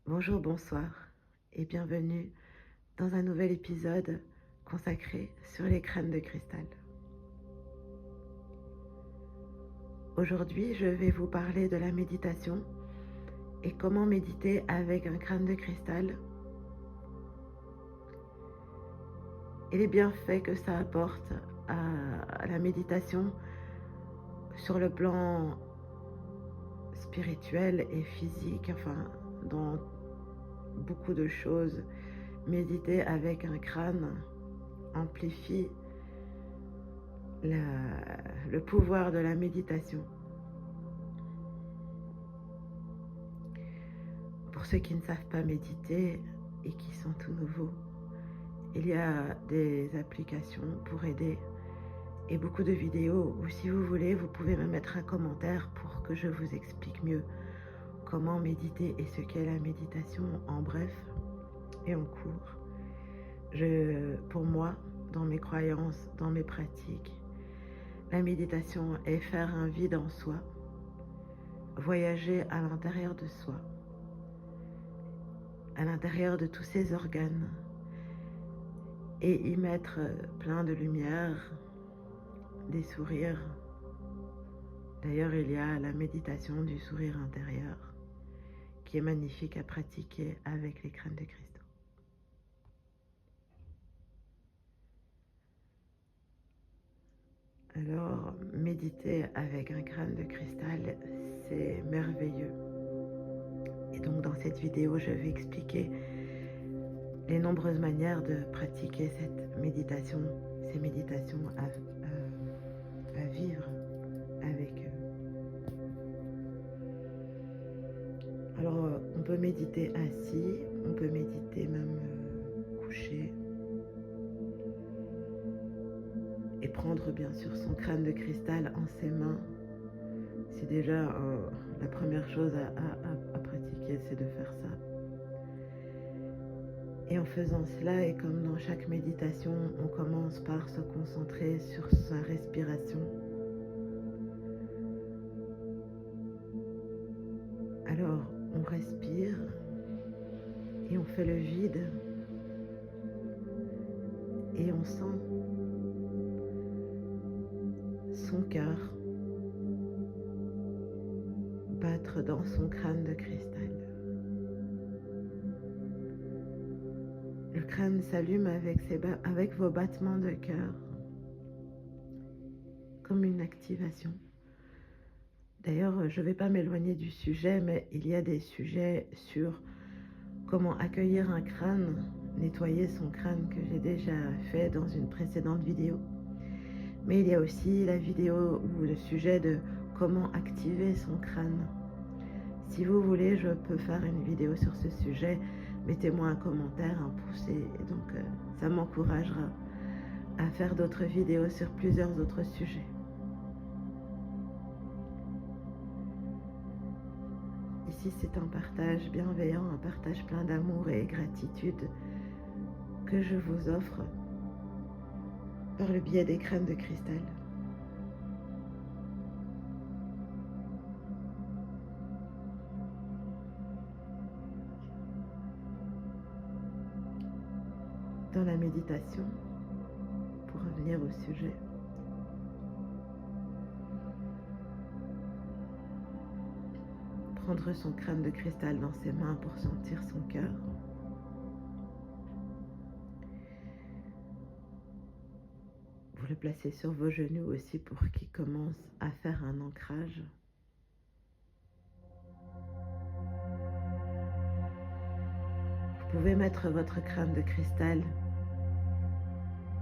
Bonjour, bonsoir et bienvenue dans un nouvel épisode consacré sur les crânes de cristal. Aujourd'hui, je vais vous parler de la méditation et comment méditer avec un crâne de cristal et les bienfaits que ça apporte à la méditation sur le plan spirituel et physique, enfin dans beaucoup de choses. Méditer avec un crâne amplifie le pouvoir de la méditation. Pour ceux qui ne savent pas méditer et qui sont tout nouveaux, il y a des applications pour aider et beaucoup de vidéos, ou si vous voulez, vous pouvez me mettre un commentaire pour que je vous explique mieux comment méditer et ce qu'est la méditation en bref et en cours. Pour moi, dans mes croyances, dans mes pratiques, la méditation est faire un vide en soi, voyager à l'intérieur de soi, à l'intérieur de tous ses organes, et y mettre plein de lumière, des sourires. D'ailleurs, il y a la méditation du sourire intérieur qui est magnifique à pratiquer avec les crânes de cristaux. Alors, méditer avec un crâne de cristal, c'est merveilleux. Et donc, dans cette vidéo, je vais expliquer les nombreuses manières de pratiquer cette méditation, ces méditations à vivre avec eux. Alors, on peut méditer assis, on peut méditer même couché, et prendre bien sûr son crâne de cristal en ses mains. C'est déjà la première chose à pratiquer, c'est de faire ça. Et en faisant cela, et comme dans chaque méditation, on commence par se concentrer sur sa respiration. Alors, on respire et on fait le vide et on sent son cœur battre dans son crâne de cristal. Le crâne s'allume avec vos battements de cœur, comme une activation. D'ailleurs, je ne vais pas m'éloigner du sujet, mais il y a des sujets sur comment accueillir un crâne, nettoyer son crâne, que j'ai déjà fait dans une précédente vidéo. Mais il y a aussi la vidéo ou le sujet de comment activer son crâne. Si vous voulez, je peux faire une vidéo sur ce sujet. Mettez-moi un commentaire, un pouce, et donc ça m'encouragera à faire d'autres vidéos sur plusieurs autres sujets. Ici, c'est un partage bienveillant, un partage plein d'amour et gratitude que je vous offre par le biais des crânes de cristal. Dans la méditation, pour revenir au sujet, prendre son crâne de cristal dans ses mains pour sentir son cœur. Vous le placez sur vos genoux aussi pour qu'il commence à faire un ancrage. Vous pouvez mettre votre crâne de cristal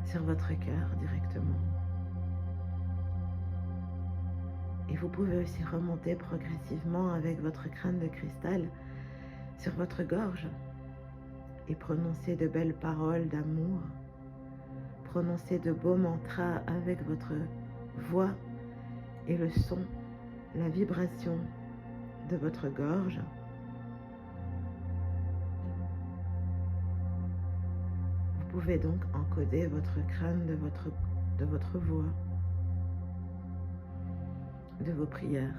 sur votre cœur directement. Et vous pouvez aussi remonter progressivement avec votre crâne de cristal sur votre gorge et prononcer de belles paroles d'amour, prononcer de beaux mantras avec votre voix et le son, la vibration de votre gorge. Vous pouvez donc encoder votre crâne de votre voix, de vos prières.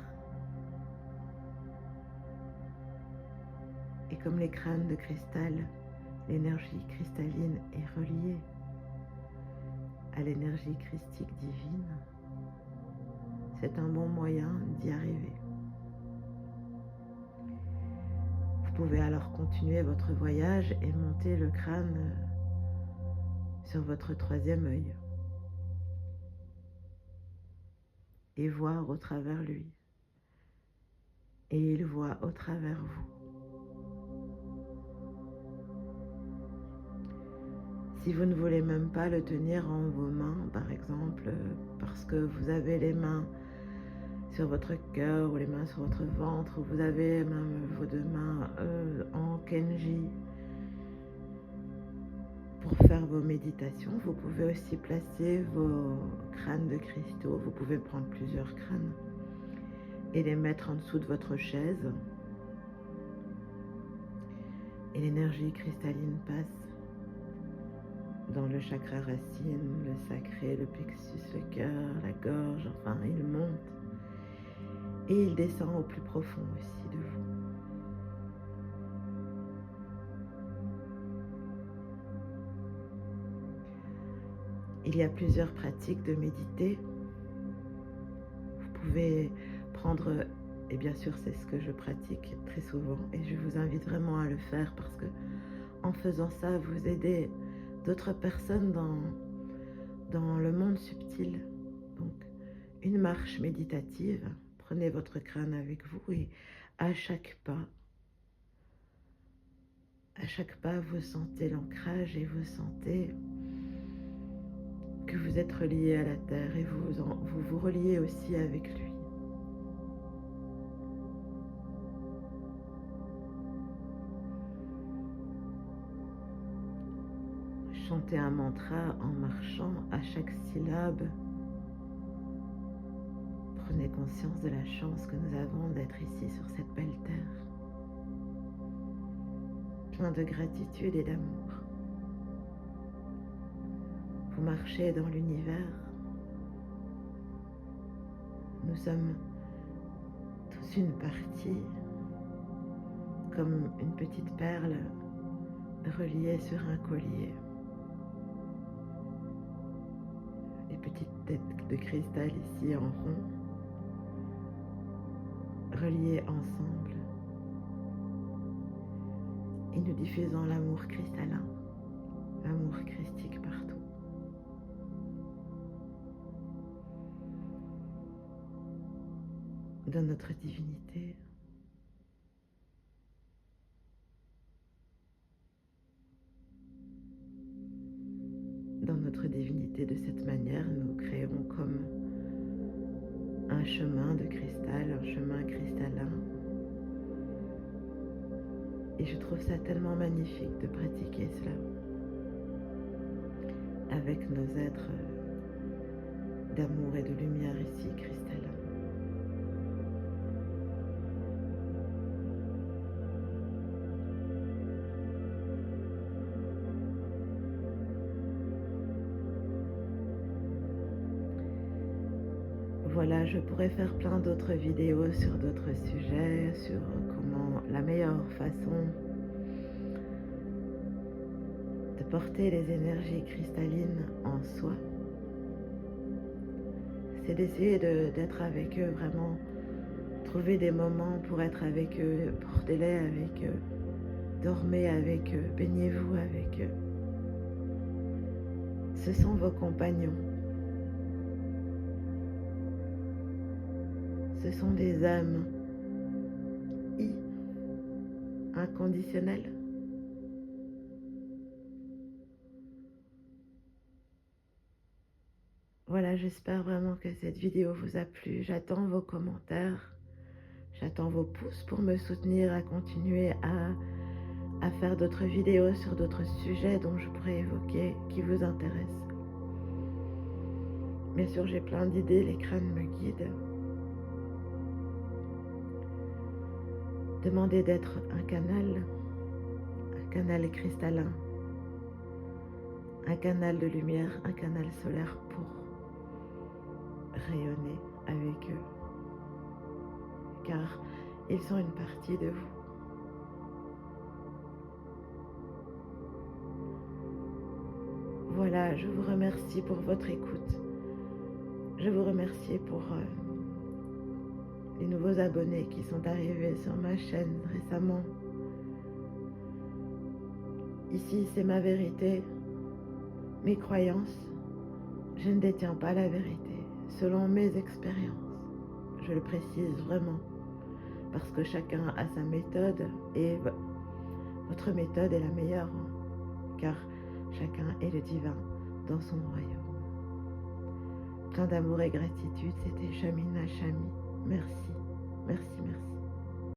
Et comme les crânes de cristal, l'énergie cristalline est reliée à l'énergie christique divine. C'est un bon moyen d'y arriver. Vous pouvez alors continuer votre voyage et monter le crâne sur votre troisième œil et voir au travers lui. Et il voit au travers vous. Si vous ne voulez même pas le tenir en vos mains, par exemple, parce que vous avez les mains sur votre cœur ou les mains sur votre ventre, ou vous avez même vos deux mains en Kenji, pour faire vos méditations, vous pouvez aussi placer vos crânes de cristaux. Vous pouvez prendre plusieurs crânes et les mettre en dessous de votre chaise. Et l'énergie cristalline passe dans le chakra racine, le sacré, le plexus, le cœur, la gorge, enfin il monte et il descend au plus profond aussi de vous. Il y a plusieurs pratiques de méditer. Vous pouvez prendre, et bien sûr c'est ce que je pratique très souvent et je vous invite vraiment à le faire parce que en faisant ça vous aidez d'autres personnes dans le monde subtil. Donc une marche méditative, prenez votre crâne avec vous et à chaque pas vous sentez l'ancrage et vous sentez que vous êtes relié à la terre et vous reliez aussi avec lui. Chantez un mantra en marchant à chaque syllabe. Prenez conscience de la chance que nous avons d'être ici sur cette belle terre. Plein de gratitude et d'amour. Vous marchez dans l'univers. Nous sommes tous une partie, comme une petite perle reliée sur un collier. Les petites têtes de cristal ici en rond, reliées ensemble. Et nous diffusons l'amour cristallin, l'amour christique partout. Dans notre divinité, de cette manière, nous créons comme un chemin de cristal, un chemin cristallin. Et je trouve ça tellement magnifique de pratiquer cela avec nos êtres d'amour et de lumière ici cristallins. Voilà, je pourrais faire plein d'autres vidéos sur d'autres sujets, sur comment la meilleure façon de porter les énergies cristallines en soi, c'est d'essayer d'être avec eux, vraiment trouver des moments pour être avec eux, portez-les avec eux, dormez avec eux, baignez-vous avec eux. Ce sont vos compagnons. Ce sont des âmes inconditionnelles. Voilà, j'espère vraiment que cette vidéo vous a plu. J'attends vos commentaires, j'attends vos pouces pour me soutenir à continuer à faire d'autres vidéos sur d'autres sujets dont je pourrais évoquer qui vous intéressent. Bien sûr, j'ai plein d'idées, les crânes me guident. Demandez d'être un canal cristallin, un canal de lumière, un canal solaire pour rayonner avec eux, car ils sont une partie de vous. Voilà, je vous remercie pour votre écoute. Je vous remercie pour les nouveaux abonnés qui sont arrivés sur ma chaîne récemment. Ici, c'est ma vérité, mes croyances. Je ne détiens pas la vérité, selon mes expériences. Je le précise vraiment, parce que chacun a sa méthode et votre méthode est la meilleure, car chacun est le divin dans son royaume. Plein d'amour et gratitude, c'était Chamina Chami. Merci, merci, merci.